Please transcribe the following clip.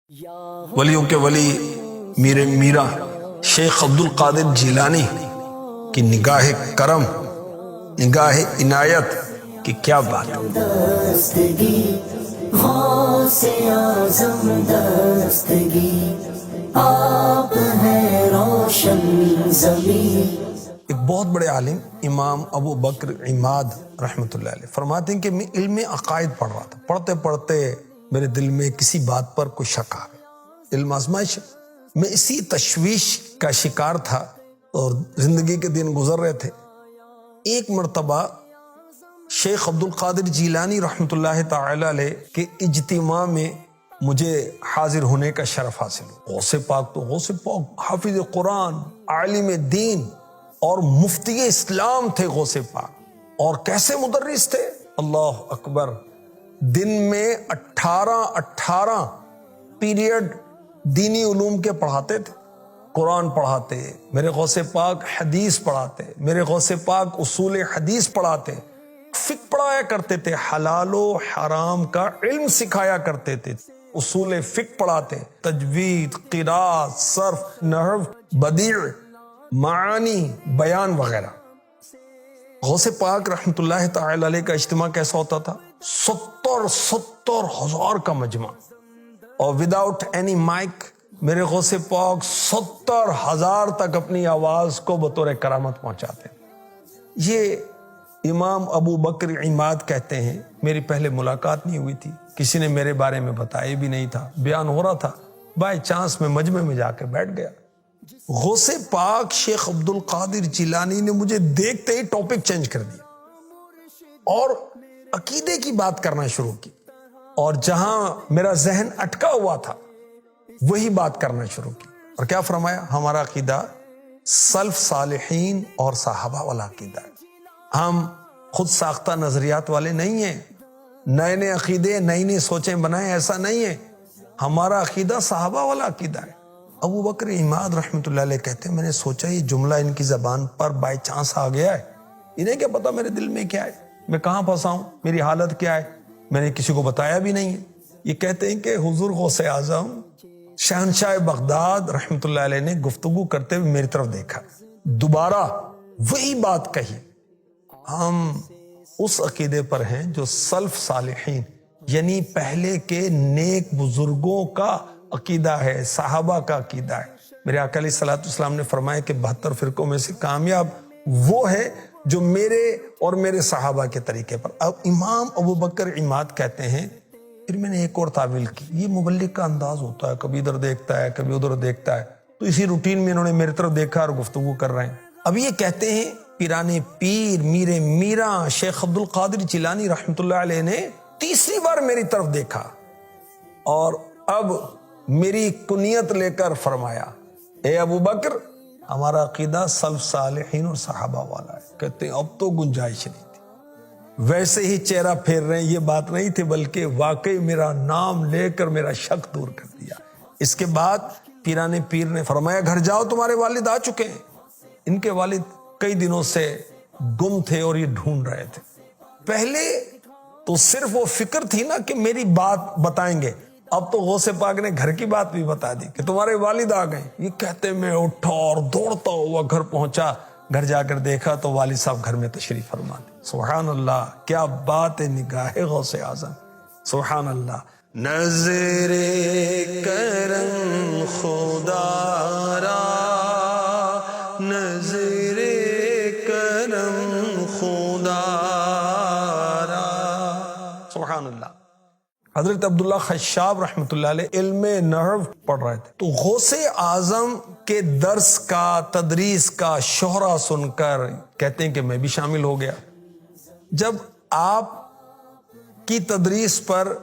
ولیوں کے ولی میر میرا شیخ عبد القادر جیلانی کی نگاہ کرم، نگاہ عنایت کی کیا بات ہے۔ دستگی غوث اعظم دستگی آپ ہے روشن زمین۔ ایک بہت بڑے عالم امام ابو بکر عماد رحمۃ اللہ علیہ فرماتے ہیں کہ میں علم عقائد پڑھ رہا تھا، پڑھتے پڑھتے میرے دل میں کسی بات پر کوئی شک آ گیا، علم آزمائش، میں اسی تشویش کا شکار تھا اور زندگی کے دن گزر رہے تھے۔ ایک مرتبہ شیخ عبد القادر جیلانی رحمۃ اللہ تعالی علیہ کے اجتماع میں مجھے حاضر ہونے کا شرف حاصل ہوا۔ غوث پاک تو غوث پاک، حافظ قرآن، عالم دین اور مفتی اسلام تھے غوث پاک، اور کیسے مدرس تھے، اللہ اکبر۔ دن میں 18 پیریڈ دینی علوم کے پڑھاتے تھے، قرآن پڑھاتے، میرے غوث پاک حدیث پڑھاتے، میرے غوث پاک اصول حدیث پڑھاتے، فقہ پڑھایا کرتے تھے، حلال و حرام کا علم سکھایا کرتے تھے، اصول فقہ پڑھاتے، تجوید، قراءت، صرف، نحو، بدیع، معانی، بیان وغیرہ۔ غوث پاک رحمت اللہ تعالی علیہ کا اجتماع کیسا ہوتا تھا؟ 70 ہزار کا مجمع، اور وداؤٹ اینی مائک میرے غوث پاک 70 ہزار تک اپنی آواز کو بطور کرامت پہنچاتے۔ یہ امام ابو بکر عماد کہتے ہیں میری پہلے ملاقات نہیں ہوئی تھی، کسی نے میرے بارے میں بتایا بھی نہیں تھا، بیان ہو رہا تھا، بائی چانس میں مجمع میں جا کے بیٹھ گیا۔ غوث پاک شیخ عبد القادر جیلانی نے مجھے دیکھتے ہی ٹاپک چینج کر دیا اور عقیدے کی بات کرنا شروع کی، اور جہاں میرا ذہن اٹکا ہوا تھا وہی بات کرنا شروع کی، اور کیا فرمایا؟ ہمارا عقیدہ سلف صالحین اور صحابہ والا عقیدہ ہے، ہم خود ساختہ نظریات والے نہیں ہیں، نئے نئے عقیدے، نئی نئی سوچیں بنائیں، ایسا نہیں ہے، ہمارا عقیدہ صحابہ والا عقیدہ ہے۔ ابو بکر عماد رحمۃ اللہ علیہ کہتے ہیں میں نے سوچا یہ جملہ ان کی زبان پر بائی چانس آ گیا ہے، انہیں کیا پتا میرے دل میں کیا ہے، میں کہاں پھنسا ہوں، میری حالت کیا ہے، میں نے کسی کو بتایا بھی نہیں ہے۔ یہ کہتے ہیں کہ حضور غوث اعظم شہنشاہ بغداد رحمۃ اللہ علیہ نے گفتگو کرتے ہوئے میری طرف دیکھا، دوبارہ وہی بات کہی۔ ہم اس عقیدے پر ہیں جو سلف صالحین یعنی پہلے کے نیک بزرگوں کا عقیدہ ہے، صحابہ کا عقیدہ ہے۔ میرے آقا علیہ الصلوۃ والسلام نے فرمایا کہ 72 فرقوں میں سے کامیاب وہ ہے جو میرے اور میرے صحابہ کے طریقے پر۔ اب امام ابو بکر عماد کہتے ہیں پھر میں نے ایک اور تعویل کی، یہ مبلغ کا انداز ہوتا ہے، کبھی ادھر دیکھتا ہے کبھی ادھر دیکھتا ہے، تو اسی روٹین میں انہوں نے میری طرف دیکھا اور گفتگو کر رہے ہیں۔ اب یہ کہتے ہیں پیرانے پیر میر میرا شیخ عبد القادر جیلانی رحمۃ اللہ علیہ نے تیسری بار میری طرف دیکھا اور اب میری کنیت لے کر فرمایا، اے ابو بکر ہمارا عقیدہ سلف صالحین اور صحابہ والا ہے۔ کہتے ہیں اب تو گنجائش نہیں تھی، ویسے ہی چہرہ پھیر رہے ہیں، یہ بات نہیں تھی بلکہ واقعی میرا نام لے کر میرا شک دور کر دیا۔ اس کے بعد پیرانے پیر نے فرمایا گھر جاؤ تمہارے والد آ چکے ہیں۔ ان کے والد کئی دنوں سے گم تھے اور یہ ڈھونڈ رہے تھے۔ پہلے تو صرف وہ فکر تھی نا کہ میری بات بتائیں گے، اب تو غوث پاک نے گھر کی بات بھی بتا دی کہ تمہارے والد آ گئے۔ یہ کہتے میں اٹھا اور دوڑتا ہوا گھر پہنچا، گھر جا کر دیکھا تو والد صاحب گھر میں تشریف فرما تھے۔ سبحان اللہ، کیا بات ہے نگاہ غوث اعظم، سبحان اللہ۔ نظر کرم خدا را، نظر کرم خدا را، سبحان اللہ۔ حضرت عبداللہ خشاب رحمۃ اللہ علیہ علم نحو پڑھ رہے تھے، تو غوث اعظم کے درس کا تدریس کا شہرہ سن کر کہتے ہیں کہ میں بھی شامل ہو گیا۔ جب آپ کی تدریس پر